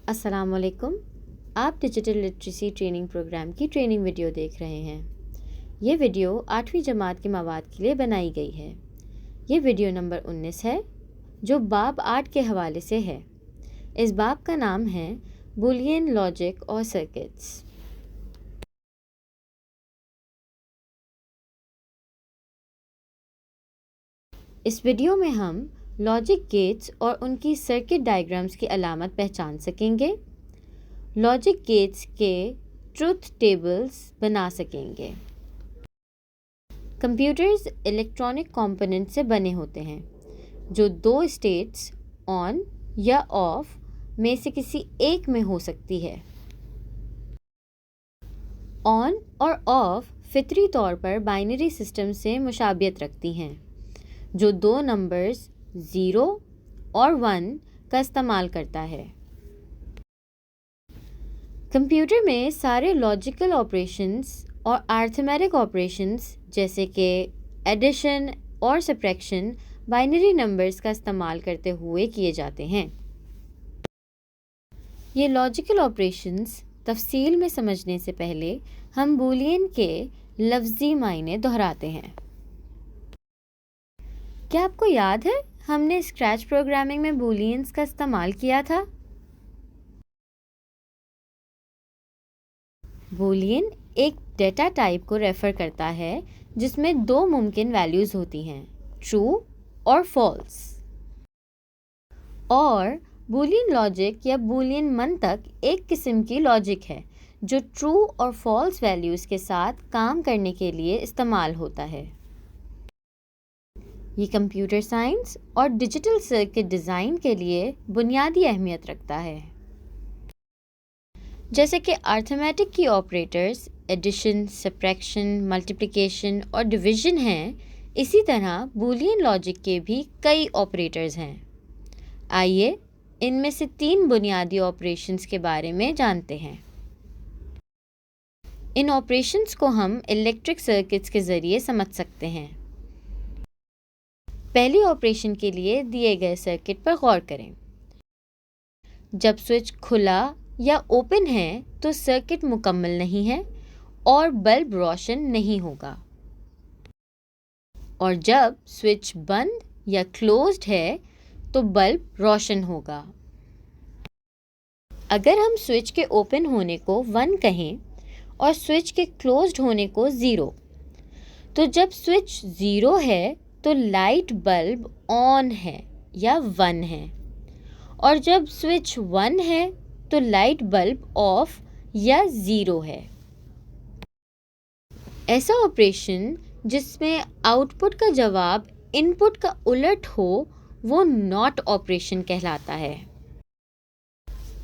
अस्सलामुअलैकुम। आप digital literacy training programme की ट्रेनिंग वीडियो देख रहे हैं। ये वीडियो 8वीं जमात के मवाद के लिए बनाई गई है। ये वीडियो नंबर 19 है जो बाब 8 के हवाले से है। इस बाब का नाम है बूलियन लॉजिक और सर्किट्स। इस वीडियो में हम लॉजिक गेट्स और उनकी सर्किट डायग्राम्स की अलामत पहचान सकेंगे, लॉजिक गेट्स के ट्रुथ टेबल्स बना सकेंगे। कंप्यूटर्स इलेक्ट्रॉनिक कंपोनेंट से बने होते हैं जो दो स्टेट्स ऑन या ऑफ में से किसी एक में हो सकती है। ऑन और ऑफ फितरी तौर पर बाइनरी सिस्टम से मुशाबियत रखती हैं जो दो नंबर्स 0 और 1 का इस्तेमाल करता है। कंप्यूटर में सारे लॉजिकल ऑपरेशंस और अरिथमेटिक ऑपरेशंस जैसे कि एडिशन और सब्ट्रैक्शन बाइनरी नंबर्स का इस्तेमाल करते हुए किए जाते हैं। ये लॉजिकल ऑपरेशंस तफसील में समझने से पहले हम बूलियन के लफ्ज़ी मायने दोहराते हैं। क्या आपको याद है हमने स्क्रैच प्रोग्रामिंग में बूलियंस का इस्तेमाल किया था? बूलियन एक डेटा टाइप को रेफ़र करता है जिसमें दो मुमकिन वैल्यूज़ होती हैं, ट्रू और फॉल्स। और बूलियन लॉजिक या बूलियन मंतक एक किस्म की लॉजिक है जो ट्रू और फॉल्स वैल्यूज़ के साथ काम करने के लिए इस्तेमाल होता है। ये कंप्यूटर साइंस और डिजिटल सर्किट डिज़ाइन के लिए बुनियादी अहमियत रखता है। जैसे कि अरिथमेटिक की ऑपरेटर्स एडिशन, सब्ट्रैक्शन, मल्टीप्लिकेशन और डिवीजन हैं, इसी तरह बूलियन लॉजिक के भी कई ऑपरेटर्स हैं। आइए इनमें से 3 बुनियादी ऑपरेशंस के बारे में जानते हैं। इन ऑपरेशंस को हम इलेक्ट्रिक सर्किट्स के ज़रिए समझ सकते हैं। पहली ऑपरेशन के लिए दिए गए सर्किट पर गौर करें। जब स्विच खुला या ओपन है तो सर्किट मुकम्मल नहीं है और बल्ब रोशन नहीं होगा, और जब स्विच बंद या क्लोज्ड है तो बल्ब रोशन होगा। अगर हम स्विच के ओपन होने को 1 कहें और स्विच के क्लोज्ड होने को 0, तो जब स्विच 0 है तो लाइट बल्ब ऑन है या 1 है, और जब स्विच 1 है तो लाइट बल्ब ऑफ या 0 है। ऐसा ऑपरेशन जिसमें आउटपुट का जवाब इनपुट का उलट हो वो नॉट ऑपरेशन कहलाता है।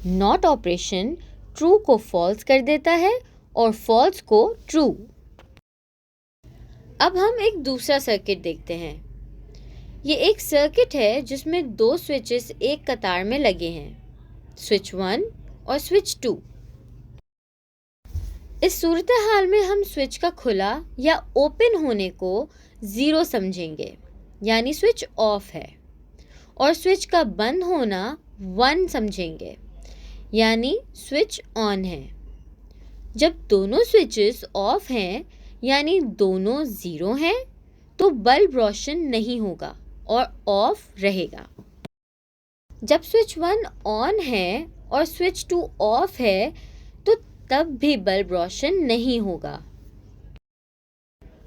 नॉट ऑपरेशन ट्रू को फॉल्स कर देता है और फॉल्स को ट्रू। अब हम एक दूसरा सर्किट देखते हैं। ये एक सर्किट है जिसमें दो स्विचेस एक कतार में लगे हैं, स्विच 1 और स्विच 2। इस सूरत हाल में हम स्विच का खुला या ओपन होने को 0 समझेंगे, यानी स्विच ऑफ है, और स्विच का बंद होना 1 समझेंगे, यानी स्विच ऑन है। जब दोनों स्विचेस ऑफ हैं, यानी दोनों 0 हैं, तो बल्ब रोशन नहीं होगा और ऑफ रहेगा। जब स्विच 1 ऑन है और स्विच 2 ऑफ है तो तब भी बल्ब रोशन नहीं होगा,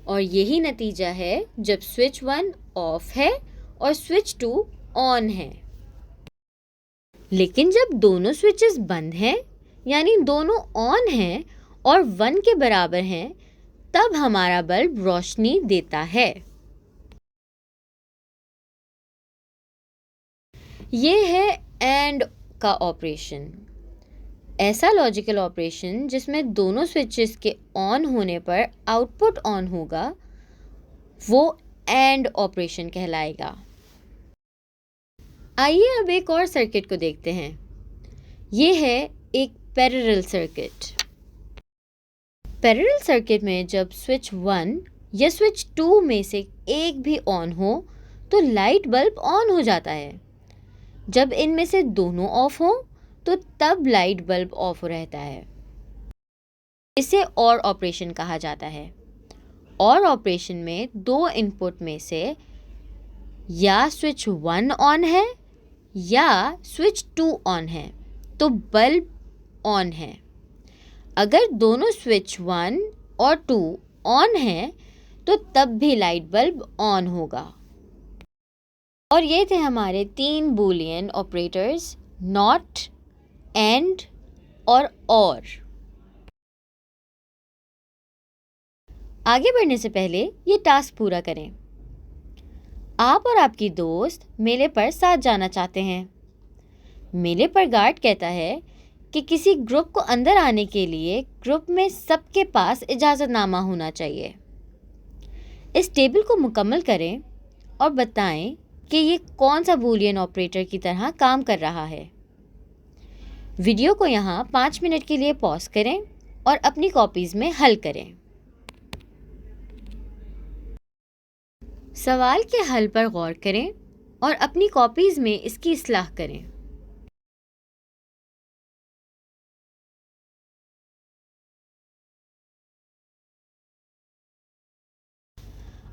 और यही नतीजा है जब स्विच 1 ऑफ है और स्विच 2 ऑन है। लेकिन जब दोनों स्विचेस बंद हैं, यानी दोनों ऑन हैं और 1 के बराबर हैं, तब हमारा बल्ब रोशनी देता है। ये है एंड का ऑपरेशन। ऐसा लॉजिकल ऑपरेशन जिसमें दोनों स्विचेस के ऑन होने पर आउटपुट ऑन होगा, वो एंड ऑपरेशन कहलाएगा। आइए अब एक और सर्किट को देखते हैं। ये है एक पैरेलल सर्किट। पैरेलल सर्किट में जब स्विच 1 या स्विच 2 में से एक भी ऑन हो तो लाइट बल्ब ऑन हो जाता है। जब इनमें से दोनों ऑफ हों तो तब लाइट बल्ब ऑफ रहता है। इसे और ऑपरेशन कहा जाता है। और ऑपरेशन में दो इनपुट में से या स्विच 1 ऑन है या स्विच 2 ऑन है तो बल्ब ऑन है। अगर दोनों स्विच 1 और 2 ऑन है तो तब भी लाइट बल्ब ऑन होगा। और ये थे हमारे 3 बूलियन ऑपरेटर्स, नॉट, एंड और। आगे बढ़ने से पहले ये टास्क पूरा करें। आप और आपकी दोस्त मेले पर साथ जाना चाहते हैं। मेले पर गार्ड कहता है कि किसी ग्रुप को अंदर आने के लिए ग्रुप में सबके पास इजाज़तनामा होना चाहिए। इस टेबल को मुकम्मल करें और बताएं कि ये कौन सा बूलियन ऑपरेटर की तरह काम कर रहा है। वीडियो को यहाँ 5 मिनट के लिए पॉज करें और अपनी कॉपीज़ में हल करें। सवाल के हल पर गौर करें और अपनी कॉपीज़ में इसकी इस्लाह करें।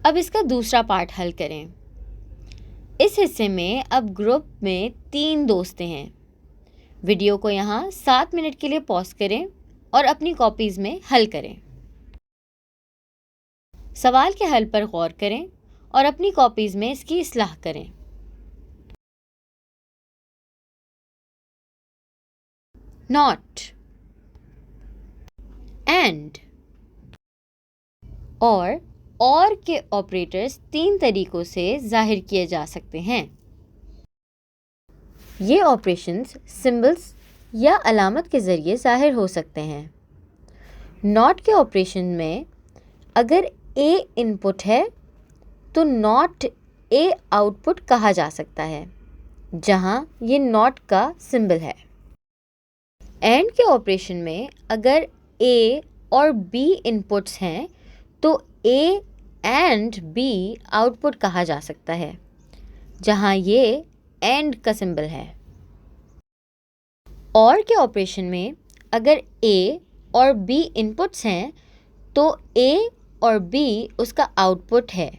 अब इसका दूसरा पार्ट हल करें। इस हिस्से में अब ग्रुप में 3 दोस्तें हैं। वीडियो को यहाँ 7 मिनट के लिए पॉज करें और अपनी कॉपीज़ में हल करें। सवाल के हल पर गौर करें और अपनी कॉपीज़ में इसकी इस्लाह करें। नॉट, एंड और के ऑपरेटर्स 3 तरीकों से जाहिर किए जा सकते हैं। ये ऑपरेशंस सिंबल्स या अलामत के ज़रिए ज़ाहिर हो सकते हैं। नॉट के ऑपरेशन में अगर ए इनपुट है तो नॉट ए आउटपुट कहा जा सकता है, जहां ये नॉट का सिंबल है। एंड के ऑपरेशन में अगर ए और बी इनपुट्स हैं तो ए एंड बी आउटपुट कहा जा सकता है, जहां ये एंड का सिंबल है। और के ऑपरेशन में अगर ए और बी इनपुट्स हैं तो ए और बी उसका आउटपुट है,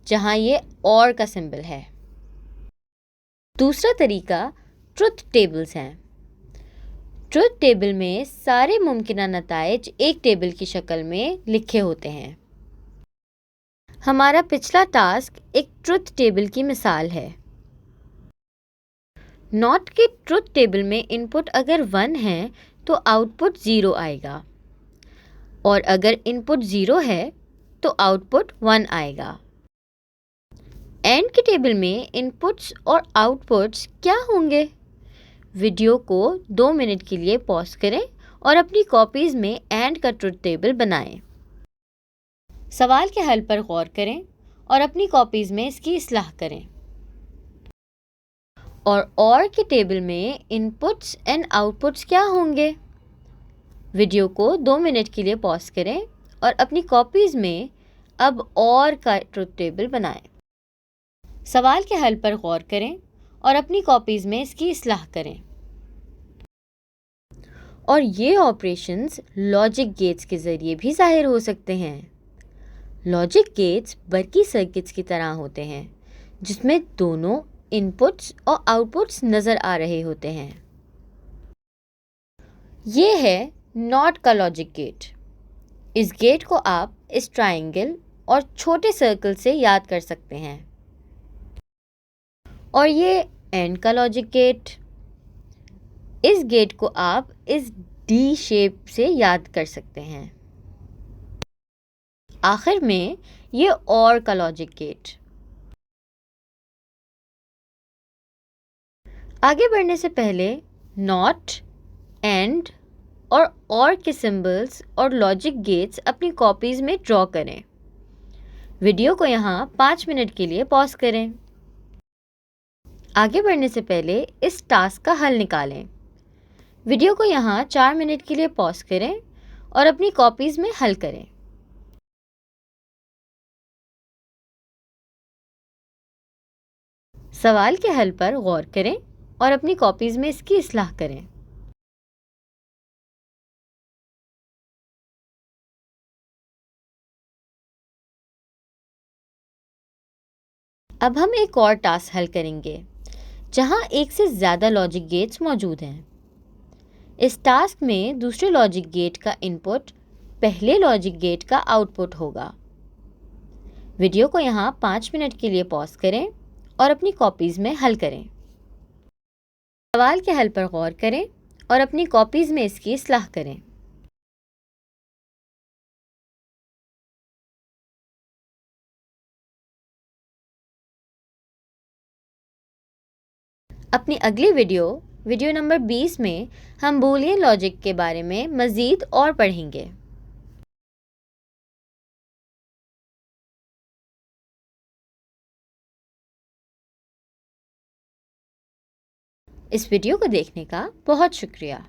जहां ये और का सिंबल है। दूसरा तरीका ट्रुथ टेबल्स हैं। ट्रुथ टेबल में सारे मुमकिन नताइज एक टेबल की शक्ल में लिखे होते हैं। हमारा पिछला टास्क एक ट्रुथ टेबल की मिसाल है। नॉट के ट्रुथ टेबल में इनपुट अगर 1 है तो आउटपुट 0 आएगा, और अगर इनपुट 0 है तो आउटपुट 1 आएगा। एंड के टेबल में इनपुट्स और आउटपुट्स क्या होंगे? वीडियो को 2 मिनट के लिए पॉज करें और अपनी कॉपीज़ में एंड का ट्रुथ टेबल बनाएं। सवाल के हल पर गौर करें और अपनी कॉपीज़ में इसकी इस्लाह करें। और के टेबल में इनपुट्स एंड आउटपुट्स क्या होंगे? वीडियो को 2 मिनट के लिए पॉज करें और अपनी कॉपीज़ में अब और का ट्रुथ टेबल बनाएं। सवाल के हल पर गौर करें और अपनी कॉपीज़ में इसकी इस्लाह करें। और ये ऑपरेशंस लॉजिक गेट्स के ज़रिए भी ज़ाहिर हो सकते हैं। लॉजिक गेट्स बरकी सर्किट्स की तरह होते हैं, जिसमें दोनों इनपुट्स और आउटपुट्स नज़र आ रहे होते हैं। ये है नॉट का लॉजिक गेट। इस गेट को आप इस ट्रायंगल और छोटे सर्कल से याद कर सकते हैं। और ये एंड का लॉजिक गेट, इस गेट को आप इस डी शेप से याद कर सकते हैं। आखिर में ये और का लॉजिक गेट। आगे बढ़ने से पहले नॉट, एंड और के सिंबल्स और लॉजिक गेट्स अपनी कॉपीज़ में ड्रॉ करें। वीडियो को यहाँ 5 मिनट के लिए पॉज करें। आगे बढ़ने से पहले इस टास्क का हल निकालें। वीडियो को यहाँ 4 मिनट के लिए पॉज करें और अपनी कॉपीज़ में हल करें। सवाल के हल पर गौर करें और अपनी कॉपीज़ में इसकी इस्लाह करें। अब हम एक और टास्क हल करेंगे जहां एक से ज़्यादा लॉजिक गेट्स मौजूद हैं। इस टास्क में दूसरे लॉजिक गेट का इनपुट पहले लॉजिक गेट का आउटपुट होगा। वीडियो को यहाँ 5 मिनट के लिए पॉज करें और अपनी कॉपीज़ में हल करें। सवाल के हल पर गौर करें और अपनी कॉपीज़ में इसकी इस्लाह करें। अपनी अगली वीडियो नंबर 20 में हम बूलियन लॉजिक के बारे में मज़ीद और पढ़ेंगे। इस वीडियो को देखने का बहुत शुक्रिया।